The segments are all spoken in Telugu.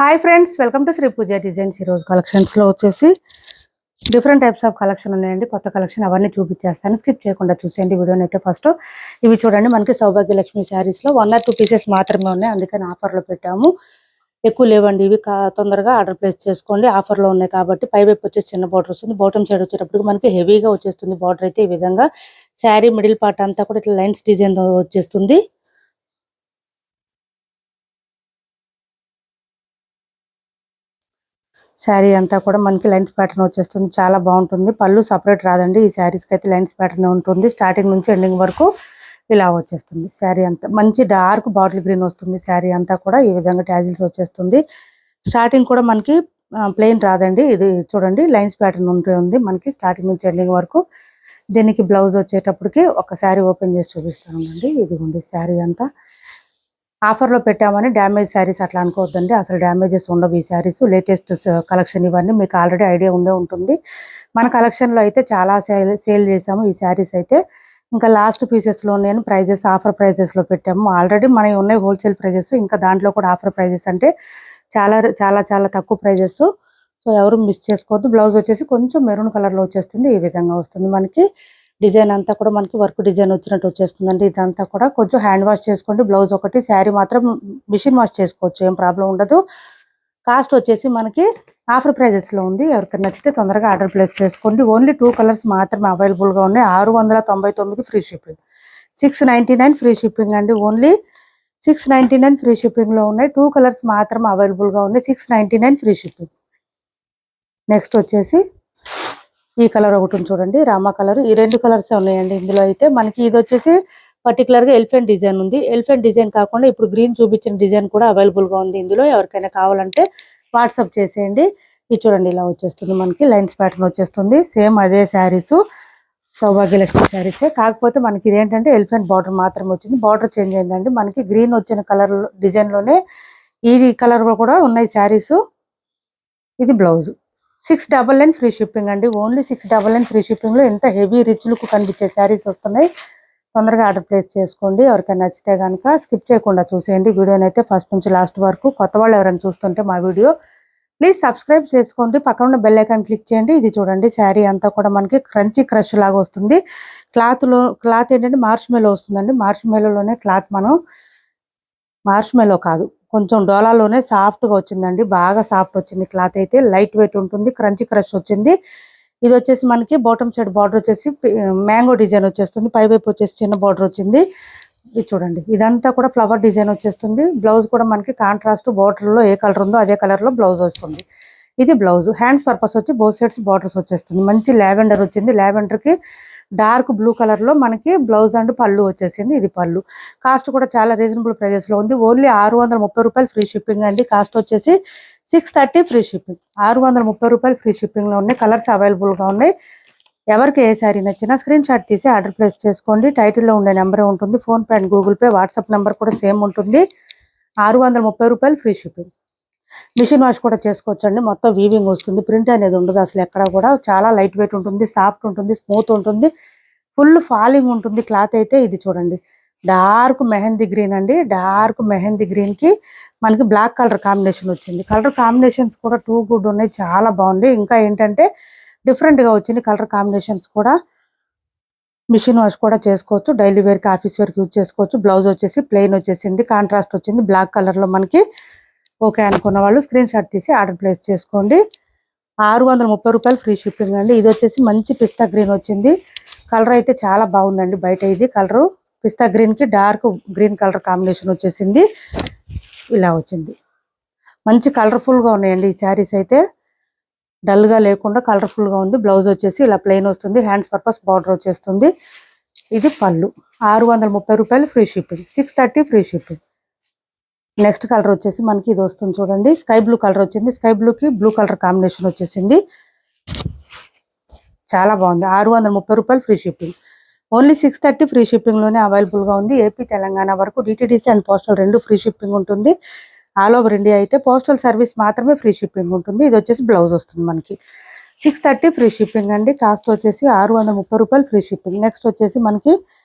Hi friends, welcome to Sri Pooja Designs. ఈరోజు కలెక్షన్స్లో వచ్చేసి డిఫరెంట్ టైప్స్ ఆఫ్ కలెక్షన్ ఉన్నాయండి. కొత్త కలెక్షన్ అవన్నీ చూపించేస్తాను, స్కిప్ చేయకుండా చూసేయండి వీడియోని. అయితే ఫస్ట్ ఇవి చూడండి, మనకి సౌభాగ్య లక్ష్మి శారీస్లో 1 or 2 పీసెస్ మాత్రమే ఉన్నాయి, అందుకని ఆఫర్లో పెట్టాము. ఎక్కువ లేవండి ఇవి, తొందరగా ఆర్డర్ ప్లేస్ చేసుకోండి. ఆఫర్లో ఉన్నాయి కాబట్టి పై వైపు వచ్చేసి చిన్న బార్డర్ వస్తుంది, బాటమ్ సైడ్ వచ్చేటప్పటికి మనకి హెవీగా వచ్చేస్తుంది బార్డర్. అయితే ఈ విధంగా శారీ మిడిల్ పార్ట్ అంతా కూడా ఇట్లా లైన్స్ డిజైన్ వచ్చేస్తుంది. శారీ అంతా కూడా మనకి లైన్స్ ప్యాటర్న్ వచ్చేస్తుంది, చాలా బాగుంటుంది. పళ్ళు సపరేట్ రాదండి ఈ శారీస్కి, అయితే లైన్స్ ప్యాటర్న్ ఉంటుంది. స్టార్టింగ్ నుంచి ఎండింగ్ వరకు ఇలా వచ్చేస్తుంది. శారీ అంతా మంచి డార్క్ బాటిల్ గ్రీన్ వస్తుంది. శారీ అంతా కూడా ఈ విధంగా ట్యాజిల్స్ వచ్చేస్తుంది. స్టార్టింగ్ కూడా మనకి ప్లెయిన్ రాదండి, ఇది చూడండి లైన్స్ ప్యాటర్న్ ఉంటుంది మనకి స్టార్టింగ్ నుంచి ఎండింగ్ వరకు. దీనికి బ్లౌజ్ వచ్చేటప్పటికి ఒక శారీ ఓపెన్ చేసి చూపిస్తాను అండి. ఇదిగోండి శారీ అంతా ఆఫర్లో పెట్టామని డ్యామేజ్ శారీస్ అట్లా అనుకోవద్దండి, అసలు డ్యామేజెస్ ఉండవు ఈ శారీస్. లేటెస్ట్ కలెక్షన్ ఇవన్నీ మీకు ఆల్రెడీ ఐడియా ఉండే ఉంటుంది. మన కలెక్షన్లో అయితే చాలా సేల్ చేసాము ఈ శారీస్ అయితే. ఇంకా లాస్ట్ పీసెస్లో నేను ప్రైజెస్ ఆఫర్ ప్రైజెస్లో పెట్టాము. ఆల్రెడీ మనవి ఉన్నాయి హోల్సేల్ ప్రైజెస్, ఇంకా దాంట్లో కూడా ఆఫర్ ప్రైజెస్ అంటే చాలా చాలా చాలా తక్కువ ప్రైజెస్. సో ఎవరు మిస్ చేసుకోవద్దు. బ్లౌజ్ వచ్చేసి కొంచెం మెరూన్ కలర్లో వచ్చేస్తుంది, ఈ విధంగా వస్తుంది మనకి. డిజైన్ అంతా కూడా మనకి వర్క్ డిజైన్ వచ్చినట్టు వచ్చేస్తుందండి. ఇదంతా కూడా కొంచెం హ్యాండ్ వాష్ చేసుకోండి. బ్లౌజ్ ఒకటి, శారీ మాత్రం మిషన్ వాష్ చేసుకోవచ్చు, ఏం ప్రాబ్లం ఉండదు. కాస్ట్ వచ్చేసి మనకి ఆఫర్ ప్రైజెస్లో ఉంది. ఎవరికైనా నచ్చితే తొందరగా ఆర్డర్ ప్లేస్ చేసుకోండి. ఓన్లీ 2 కలర్స్ మాత్రమే అవైలబుల్గా ఉన్నాయి. 699 ఫ్రీ షిప్పింగ్, 699 ఫ్రీ షిప్పింగ్ అండి. ఓన్లీ 699 ఫ్రీ షిప్పింగ్లో ఉన్నాయి. 2 కలర్స్ మాత్రమే అవైలబుల్గా ఉన్నాయి, 699 ఫ్రీ షిప్పింగ్. నెక్స్ట్ వచ్చేసి ఈ కలర్ ఒకటి చూడండి, రామా కలర్. ఈ 2 కలర్స్ ఉన్నాయండి ఇందులో. అయితే మనకి ఇది వచ్చేసి పర్టికులర్గా ఎలిఫెంట్ డిజైన్ ఉంది. ఎలిఫెంట్ డిజైన్ కాకుండా ఇప్పుడు గ్రీన్ చూపించిన డిజైన్ కూడా అవైలబుల్గా ఉంది ఇందులో. ఎవరికైనా కావాలంటే వాట్సాప్ చేసేయండి. ఇది చూడండి ఇలా వచ్చేస్తుంది మనకి, లైన్స్ ప్యాటర్న్ వచ్చేస్తుంది. సేమ్ అదే శారీస్, సౌభాగ్యలక్ష్మి శారీసే, కాకపోతే మనకి ఇదేంటంటే ఎలిఫెంట్ బార్డర్ మాత్రమే వచ్చింది. బార్డర్ చేంజ్ అయిందండి. మనకి గ్రీన్ వచ్చిన కలర్ డిజైన్లోనే ఈ కలర్ కూడా ఉన్నాయి శారీస్. ఇది బ్లౌజ్. 699 ఫ్రీ షిప్పింగ్ అండి. ఓన్లీ 699 ఫ్రీ షిప్పింగ్లో ఎంత హెవీ రిచ్ లుక్ కనిపించే శారీస్ వస్తున్నాయి. తొందరగా ఆర్డర్ ప్లేస్ చేసుకోండి. ఎవరికైనా నచ్చితే కనుక స్కిప్ చేయకుండా చూసేయండి వీడియోని అయితే ఫస్ట్ నుంచి లాస్ట్ వరకు. కొత్త వాళ్ళు ఎవరైనా చూస్తుంటే మా వీడియో ప్లీజ్ సబ్స్క్రైబ్ చేసుకోండి, పక్కన ఉన్న బెల్ ఐకాన్ క్లిక్ చేయండి. ఇది చూడండి శారీ అంతా కూడా మనకి క్రంచీ క్రష్ లాగా వస్తుంది. క్లాత్ ఏంటంటే మార్ష్ మెలో వస్తుందండి. మార్ష్ మెలోనే క్లాత్, మనం మార్ష్ మెలో కాదు, కొంచెం డోలాలోనే సాఫ్ట్గా వచ్చిందండి, బాగా సాఫ్ట్ వచ్చింది క్లాత్. అయితే లైట్ వెయిట్ ఉంటుంది, క్రంచీ క్రష్ వచ్చింది. ఇది వచ్చేసి మనకి బాటమ్ సైడ్ బార్డర్ వచ్చేసి మ్యాంగో డిజైన్ వచ్చేస్తుంది. పై వైపు వచ్చేసి చిన్న బార్డర్ వచ్చింది. ఇది చూడండి, ఇదంతా కూడా ఫ్లవర్ డిజైన్ వచ్చేస్తుంది. బ్లౌజ్ కూడా మనకి కాంట్రాస్ట్ బార్డర్లో ఏ కలర్ ఉందో అదే కలర్లో బ్లౌజ్ వస్తుంది. ఇది బ్లౌజ్. హ్యాండ్స్ పర్పస్ వచ్చి బోత్ సైడ్స్ బార్డర్స్ వచ్చేస్తుంది. మంచి లావెండర్ వచ్చింది, లావెండర్కి డార్క్ బ్లూ కలర్లో మనకి బ్లౌజ్ అండ్ పళ్ళు వచ్చేసింది. ఇది పళ్ళు. కాస్ట్ కూడా చాలా రీజనబుల్ ప్రైజెస్లో ఉంది. ఓన్లీ 630 రూపాయలు ఫ్రీ షిప్పింగ్ అండి. కాస్ట్ వచ్చేసి 630 ఫ్రీ షిప్పింగ్. 630 రూపాయలు ఫ్రీ షిప్పింగ్లో ఉన్నాయి. కలర్స్ అవైలబుల్గా ఉన్నాయి. ఎవరికి ఏ శారీ నచ్చినా స్క్రీన్ షాట్ తీసి ఆర్డర్ ప్లేస్ చేసుకోండి. టైటిల్లో ఉండే నెంబరే ఉంటుంది. PhonePe and Google pay, WhatsApp number కూడా సేమ్ ఉంటుంది. 630 రూపాయలు ఫ్రీ షిప్పింగ్. మిషన్ వాష్ కూడా చేసుకోవచ్చు అండి. మొత్తం వీవింగ్ వస్తుంది, ప్రింట్ అనేది ఉండదు అసలు ఎక్కడ కూడా. చాలా లైట్ వెయిట్ ఉంటుంది, సాఫ్ట్ ఉంటుంది, స్మూత్ ఉంటుంది, ఫుల్ ఫాలింగ్ ఉంటుంది క్లాత్ అయితే. ఇది చూడండి, డార్క్ మెహందీ గ్రీన్ అండి. డార్క్ మెహందీ గ్రీన్కి మనకి బ్లాక్ కలర్ కాంబినేషన్ వచ్చింది. కలర్ కాంబినేషన్స్ కూడా టూ గుడ్ ఉన్నాయి, చాలా బాగుంది. ఇంకా ఏంటంటే డిఫరెంట్గా వచ్చింది కలర్ కాంబినేషన్స్ కూడా. మిషన్ వాష్ కూడా చేసుకోవచ్చు, డైలీ వేర్కి ఆఫీస్ వేర్కి యూజ్ చేసుకోవచ్చు. బ్లౌజ్ వచ్చేసి ప్లెయిన్ వచ్చేసింది, కాంట్రాస్ట్ వచ్చింది బ్లాక్ కలర్లో మనకి. ఓకే అనుకున్న వాళ్ళు స్క్రీన్ షాట్ తీసి ఆర్డర్ ప్లేస్ చేసుకోండి. 630 రూపాయలు ఫ్రీ షిప్పింగ్ అండి. ఇది వచ్చేసి మంచి పిస్తా గ్రీన్ వచ్చింది. కలర్ అయితే చాలా బాగుందండి. బయట ఇది కలరు పిస్తా గ్రీన్కి డార్క్ గ్రీన్ కలర్ కాంబినేషన్ వచ్చేసింది. ఇలా వచ్చింది. మంచి కలర్ఫుల్గా ఉన్నాయండి ఈ శారీస్ అయితే, డల్గా లేకుండా కలర్ఫుల్గా ఉంది. బ్లౌజ్ వచ్చేసి ఇలా ప్లెయిన్ వస్తుంది, హ్యాండ్స్ పర్పస్ బార్డర్ వచ్చేస్తుంది. ఇది పళ్ళు. 630 రూపాయలు free shipping, 630 free shipping. Next colour వచ్చేసి మనకి ఇది వస్తుంది చూడండి, స్కై బ్లూ కలర్ వచ్చింది. స్కై బ్లూకి బ్లూ కలర్ కాంబినేషన్ వచ్చేసింది, చాలా బాగుంది. 630 రూపాయలు ఫ్రీ షిప్పింగ్. ఓన్లీ 630 ఫ్రీ షిప్పింగ్లోనే అవైలబుల్గా ఉంది. ఏపీ తెలంగాణ వరకు DTDC and postal 2 free shipping ఉంటుంది. ఆల్ ఓవర్ ఇండియా అయితే పోస్టల్ సర్వీస్ మాత్రమే ఫ్రీ షిప్పింగ్ ఉంటుంది. ఇది వచ్చేసి బ్లౌజ్ వస్తుంది మనకి. 630 ఫ్రీ షిప్పింగ్ అండి. కాస్ట్ వచ్చేసి 630 రూపాయలు ఫ్రీ షిప్పింగ్. నెక్స్ట్ వచ్చేసి మనకి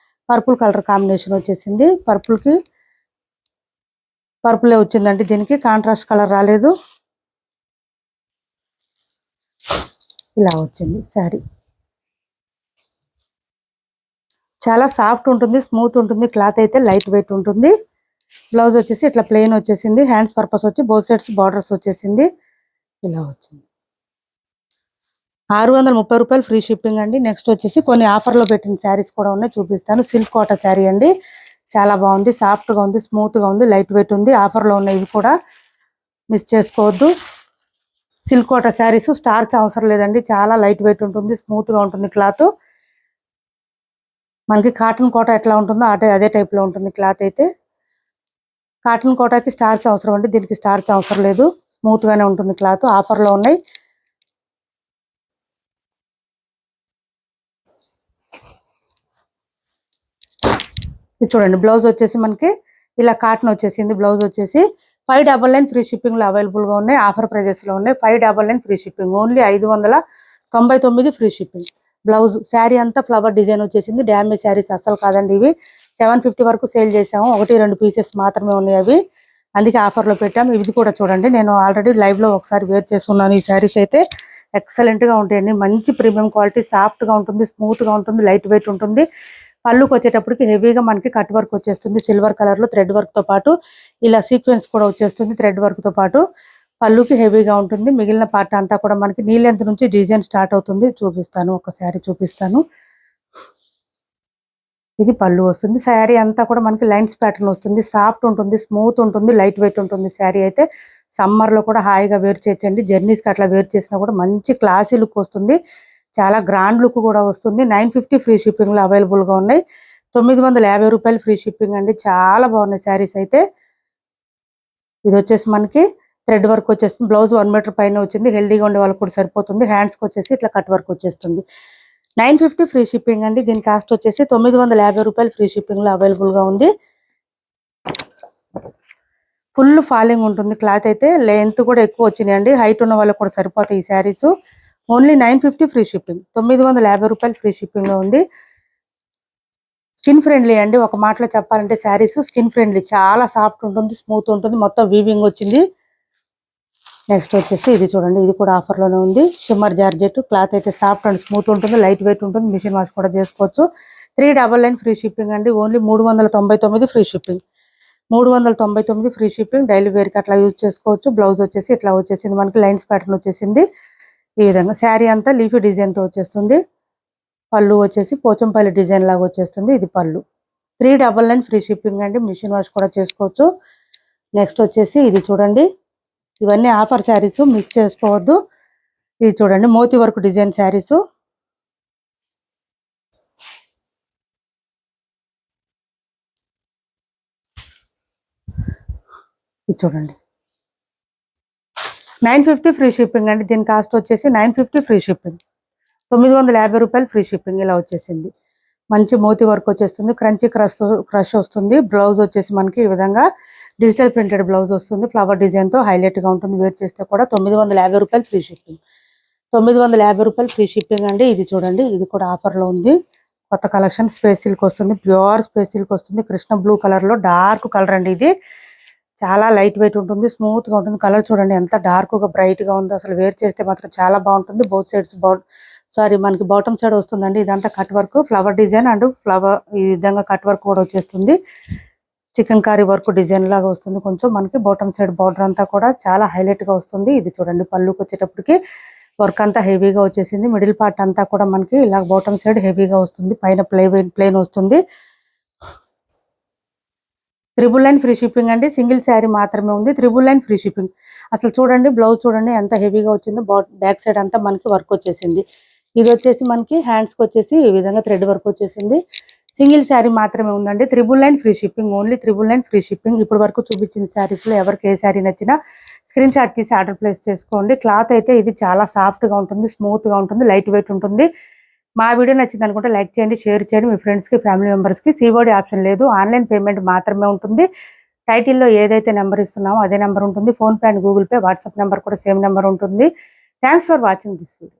పర్పుల్ కలర్ కాంబినేషన్ వచ్చేసింది. పర్పుల్కి పర్పులే వచ్చిందండి, దీనికి కాంట్రాస్ట్ కలర్ రాలేదు. ఇలా వచ్చింది శారీ. చాలా సాఫ్ట్ ఉంటుంది, స్మూత్ ఉంటుంది, క్లాత్ అయితే లైట్ వెయిట్ ఉంటుంది. బ్లౌజ్ వచ్చేసి ఇట్లా ప్లెయిన్ వచ్చేసింది, హ్యాండ్స్ పర్పస్ వచ్చి బోత్ సైడ్స్ బార్డర్స్ వచ్చేసింది. ఇలా వచ్చింది. 630 రూపాయలు ఫ్రీ షిప్పింగ్ అండి. నెక్స్ట్ వచ్చేసి కొన్ని ఆఫర్లో పెట్టిన శారీస్ కూడా ఉన్నాయి, చూపిస్తాను. సిల్క్ కోటా శారీ అండి, చాలా బాగుంది, సాఫ్ట్గా ఉంది, స్మూత్గా ఉంది, లైట్ వెయిట్ ఉంది. ఆఫర్లో ఉన్నాయి, ఇవి కూడా మిస్ చేసుకోవద్దు. సిల్క్ కోటా శారీస్ స్టార్చ్ అవసరం లేదండి, చాలా లైట్ వెయిట్ ఉంటుంది, స్మూత్గా ఉంటుంది క్లాత్. మనకి కాటన్ కోటా ఎట్లా ఉంటుందో అదే టైప్లో ఉంటుంది క్లాత్ అయితే. కాటన్ కోటాకి స్టార్చ్ అవసరం అండి, దీనికి స్టార్చ్ అవసరం లేదు, స్మూత్గానే ఉంటుంది క్లాత్. ఆఫర్లో ఉన్నాయి. ఇది చూడండి, బ్లౌజ్ వచ్చేసి మనకి ఇలా కాటన్ వచ్చేసింది. బ్లౌజ్ వచ్చేసి 599 ఫ్రీ షిప్పింగ్లో అవైలబుల్గా ఉన్నాయి. ఆఫర్ ప్రైజెస్లో ఉన్నాయి. 599 free shipping, only 599 free shipping. Blouse sari అంతా ఫ్లవర్ డిజైన్ వచ్చేసింది. డ్యామేజ్ శారీస్ అస్సలు కాదండి ఇవి. 750 వరకు సేల్ చేసాము, 1-2 పీసెస్ మాత్రమే ఉన్నాయి అవి, అందుకే ఆఫర్లో పెట్టాము. ఇది కూడా చూడండి, నేను ఆల్రెడీ లైవ్లో ఒకసారి వేర్ చేస్తున్నాను. ఈ శారీస్ అయితే ఎక్సలెంట్గా ఉంటాయండి, మంచి ప్రీమియం క్వాలిటీ, సాఫ్ట్గా ఉంటుంది, స్మూత్గా ఉంటుంది, లైట్ వెయిట్ ఉంటుంది. పళ్ళుకి వచ్చేటప్పటికి హెవీగా మనకి కట్ వర్క్ వచ్చేస్తుంది, సిల్వర్ కలర్లో థ్రెడ్ వర్క్తో పాటు ఇలా సీక్వెన్స్ కూడా వచ్చేస్తుంది థ్రెడ్ వర్క్తో పాటు. పళ్ళుకి హెవీగా ఉంటుంది. మిగిలిన పార్ట్ అంతా కూడా మనకి నీ లెంత్ నుంచి డిజైన్ స్టార్ట్ అవుతుంది. చూపిస్తాను, ఒక శారీ చూపిస్తాను. ఇది పళ్ళు వస్తుంది. శారీ అంతా కూడా మనకి లైన్స్ ప్యాటర్న్ వస్తుంది, సాఫ్ట్ ఉంటుంది, స్మూత్ ఉంటుంది, లైట్ వెయిట్ ఉంటుంది. శారీ అయితే సమ్మర్లో కూడా హాయిగా వేర్ చేయొచ్చండి. జర్నీస్కి అట్లా వేర్ చేసినా కూడా మంచి క్లాసీ లుక్ వస్తుంది, చాలా గ్రాండ్ లుక్ కూడా వస్తుంది. 950 ఫ్రీ షిప్పింగ్లో అవైలబుల్గా ఉన్నాయి. 950 రూపాయలు ఫ్రీ షిప్పింగ్ అండి, చాలా బాగున్నాయి శారీస్ అయితే. ఇది వచ్చేసి మనకి థ్రెడ్ వర్క్ వచ్చేస్తుంది. బ్లౌజ్ 1 మీటర్ పైన వచ్చింది, హెల్దీగా ఉండే వాళ్ళకి కూడా సరిపోతుంది. హ్యాండ్స్కి వచ్చేసి ఇట్లా కట్ వర్క్ వచ్చేస్తుంది. 950 ఫ్రీ షిప్పింగ్ అండి. దీని కాస్ట్ వచ్చేసి 950 రూపాయలు ఫ్రీ షిప్పింగ్లో అవైలబుల్గా ఉంది. ఫుల్ ఫాలింగ్ ఉంటుంది క్లాత్ అయితే, లెంత్ కూడా ఎక్కువ వచ్చినాయండి, హైట్ ఉన్న వాళ్ళకి కూడా సరిపోతాయి ఈ శారీస్. ఓన్లీ 950 ఫ్రీ షిప్పింగ్, 950 రూపాయలు ఫ్రీ షిప్పింగ్లో ఉంది. స్కిన్ ఫ్రెండ్లీ అండి, ఒక మాటలో చెప్పాలంటే శారీస్ స్కిన్ ఫ్రెండ్లీ, చాలా సాఫ్ట్ ఉంటుంది, స్మూత్ ఉంటుంది, మొత్తం వీవింగ్ వచ్చింది. నెక్స్ట్ వచ్చేసి ఇది చూడండి, ఇది కూడా ఆఫర్లోనే ఉంది. షిమ్మర్ జార్జెట్ క్లాత్ అయితే సాఫ్ట్ అండ్ స్మూత్ ఉంటుంది, లైట్ వెయిట్ ఉంటుంది, మిషన్ వాష్ కూడా చేసుకోవచ్చు. 399 ఫ్రీ షిప్పింగ్ అండి, only 399 free shipping. 399 free shipping, daily వేర్కి అట్లా యూజ్ చేసుకోవచ్చు. బ్లౌజ్ వచ్చేసి ఇట్లా వచ్చేసింది, మనకి లైన్స్ ప్యాటర్న్ వచ్చేసింది. ఈ విధంగా శారీ అంతా లీఫీ డిజైన్తో వచ్చేస్తుంది. పళ్ళు వచ్చేసి పోచంపల్లి డిజైన్ లాగా వచ్చేస్తుంది. ఇది పళ్ళు. 399 ఫ్రీ షిప్పింగ్ అండి, మిషన్ వాష్ కూడా చేసుకోవచ్చు. నెక్స్ట్ వచ్చేసి ఇది చూడండి, ఇవన్నీ ఆఫర్ శారీస్, మిస్ చేసుకోవద్దు. ఇది చూడండి, మోతీ వర్క్ డిజైన్ శారీస్. ఇది చూడండి, 950 ఫ్రీ షిప్పింగ్ అండి. దీని కాస్ట్ వచ్చేసి 950 ఫ్రీ షిప్పింగ్, 950 రూపాయలు ఫ్రీ షిప్పింగ్. ఇలా వచ్చేసింది, మంచి మోతీ వర్క్ వచ్చేస్తుంది, క్రంచీ క్రష్ వస్తుంది. బ్లౌజ్ వచ్చేసి మనకి ఈ విధంగా డిజిటల్ ప్రింటెడ్ బ్లౌజ్ వస్తుంది, ఫ్లవర్ డిజైన్తో హైలైట్గా ఉంటుంది. వేర్ చేస్తే కూడా 950 రూపాయలు ఫ్రీ షిప్పింగ్, 950 రూపాయలు ఫ్రీ షిప్పింగ్ అండి. ఇది చూడండి, ఇది కూడా ఆఫర్లో ఉంది. కొత్త కలెక్షన్, స్పేస్ సిల్క్ వస్తుంది, ప్యూర్ స్పేస్ సిల్క్ వస్తుంది, కృష్ణ బ్లూ కలర్లో డార్క్ కలర్ అండి. ఇది చాలా లైట్ వెయిట్ ఉంటుంది, స్మూత్గా ఉంటుంది. కలర్ చూడండి ఎంత డార్క్గా బ్రైట్గా ఉంది, అసలు వేర్ చేస్తే మాత్రం చాలా బాగుంటుంది. బోత్ సైడ్స్ మనకి బాటమ్ సైడ్ వస్తుందండి. ఇదంతా cut work, flower design and flower ఈ విధంగా కట్ వర్క్ కూడా వచ్చేస్తుంది. చికెన్ కారీ వర్క్ డిజైన్ లాగా వస్తుంది. కొంచెం మనకి బాటమ్ సైడ్ బార్డర్ అంతా కూడా చాలా హైలైట్ గా వస్తుంది. ఇది చూడండి, పళ్ళుకి వచ్చేటప్పటికి వర్క్ అంతా హెవీగా వచ్చేసింది. మిడిల్ పార్ట్ అంతా కూడా మనకి ఇలా బాటమ్ సైడ్ హెవీగా వస్తుంది, పైన ప్లెయిన్ వస్తుంది. 999 ఫ్రీ షిప్పింగ్ అండి. సింగిల్ శారీ మాత్రమే ఉంది, 999 ఫ్రీ షిప్పింగ్. అసలు చూడండి, బ్లౌజ్ చూడండి ఎంత హెవీగా వచ్చిందో, బ్యాక్ సైడ్ అంతా మనకి వర్క్ వచ్చేసింది. ఇది వచ్చేసి మనకి హ్యాండ్స్ కి వచ్చేసి ఈ విధంగా థ్రెడ్ వర్క్ వచ్చేసింది. సింగిల్ శారీ మాత్రమే ఉందండి, 999 free shipping, only 999 free shipping. ఇప్పుడు వరకు చూపించిన శారీస్ లో ఎవరికి ఏ శారీ నచ్చినా స్క్రీన్ షాట్ తీసి ఆర్డర్ ప్లేస్ చేసుకోండి. క్లాత్ అయితే ఇది చాలా సాఫ్ట్ గా ఉంటుంది, స్మూత్ గా ఉంటుంది, లైట్ వెయిట్ ఉంటుంది. మా వీడియో నచ్చింది అనుకుంటే లైక్ చేయండి, షేర్ చేయండి మీ ఫ్రెండ్స్కి, ఫ్యామిలీ మెంబర్స్కి. సిఓడి ఆప్షన్ లేదు, ఆన్లైన్ పేమెంట్ మాత్రమే ఉంటుంది. టైటిల్లో ఏదైతే నెంబర్ ఇస్తున్నామో అదే నెంబర్ ఉంటుంది. PhonePe and Google pay, WhatsApp number కూడా సేమ్ నెంబర్ ఉంటుంది. Thanks for watching this video.